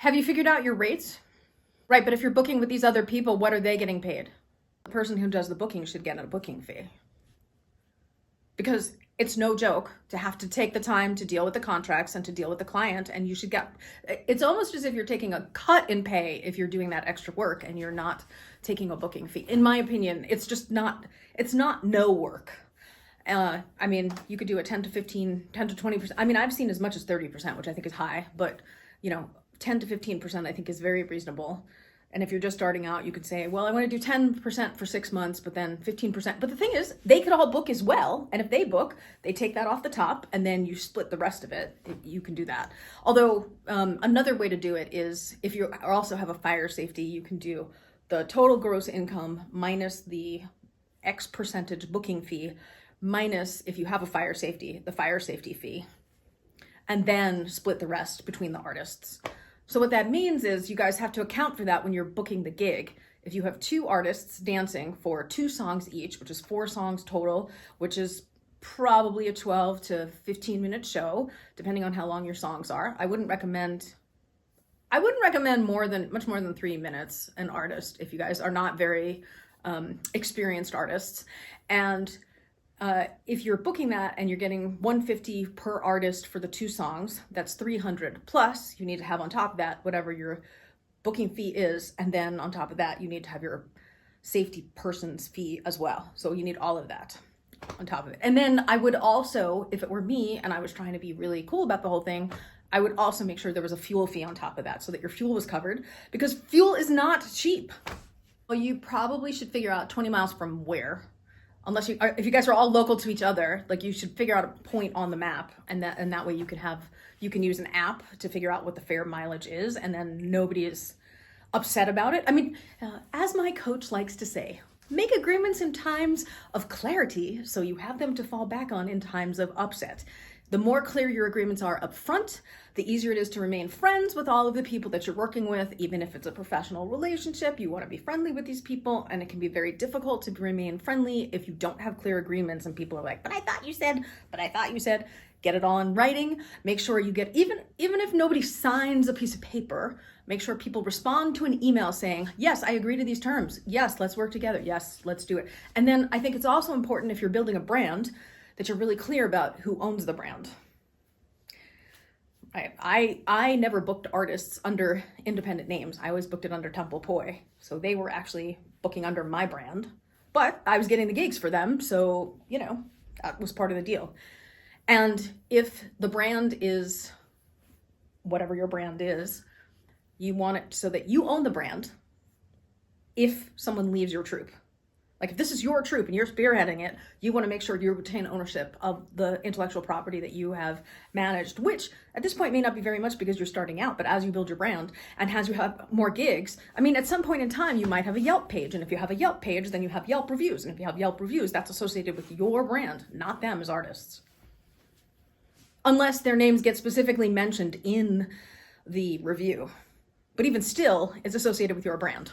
Have you figured out your rates? Right, but if you're booking with these other people, what are they getting paid? The person who does the booking should get a booking fee. Because it's no joke to have to take the time to deal with the contracts and to deal with the client, and you should get, it's almost as if you're taking a cut in pay if you're doing that extra work and you're not taking a booking fee. In my opinion, it's just not, it's not no work. I mean, you could do it 10 to 20%. I mean, I've seen as much as 30%, which I think is high, but 10 to 15% I think is very reasonable. And if you're just starting out, you could say, well, I want to do 10% for 6 months, but then 15%. But the thing is, they could all book as well. And if they book, they take that off the top and then you split the rest of it. You can do that. Although another way to do it is if you also have a fire safety, you can do the total gross income minus the X percentage booking fee, minus if you have a fire safety, the fire safety fee, and then split the rest between the artists. So what that means is you guys have to account for that when you're booking the gig. If you have 2 artists dancing for 2 songs each, which is 4 songs total, which is probably a 12 to 15 minute show, depending on how long your songs are. I wouldn't recommend much more than 3 minutes an artist if you guys are not very experienced artists. And if you're booking that and you're getting $150 per artist for the 2 songs, that's $300. Plus, you need to have on top of that whatever your booking fee is, and then on top of that, you need to have your safety person's fee as well. So you need all of that on top of it. And then I would also, if it were me and I was trying to be really cool about the whole thing, I would also make sure there was a fuel fee on top of that so that your fuel was covered, because fuel is not cheap. Well, you probably should figure out 20 miles from where. Unless if you guys are all local to each other, like you should figure out a point on the map, and that way you can use an app to figure out what the fair mileage is, and then nobody is upset about it. I mean, as my coach likes to say, make agreements in times of clarity so you have them to fall back on in times of upset. The more clear your agreements are up front, the easier it is to remain friends with all of the people that you're working with. Even if it's a professional relationship, you want to be friendly with these people, and it can be very difficult to remain friendly if you don't have clear agreements and people are like, but I thought you said, get it all in writing. Make sure you get, even if nobody signs a piece of paper, make sure people respond to an email saying, yes, I agree to these terms. Yes, let's work together. Yes, let's do it. And then I think it's also important, if you're building a brand, that you're really clear about who owns the brand. I never booked artists under independent names. I always booked it under Templeofpoi. So they were actually booking under my brand, but I was getting the gigs for them. So, that was part of the deal. And if the brand is whatever your brand is, you want it so that you own the brand if someone leaves your troupe. Like if this is your troupe and you're spearheading it, you want to make sure you retain ownership of the intellectual property that you have managed, which at this point may not be very much because you're starting out, but as you build your brand and as you have more gigs, I mean, at some point in time, you might have a Yelp page. And if you have a Yelp page, then you have Yelp reviews. And if you have Yelp reviews, that's associated with your brand, not them as artists. Unless their names get specifically mentioned in the review. But even still, it's associated with your brand.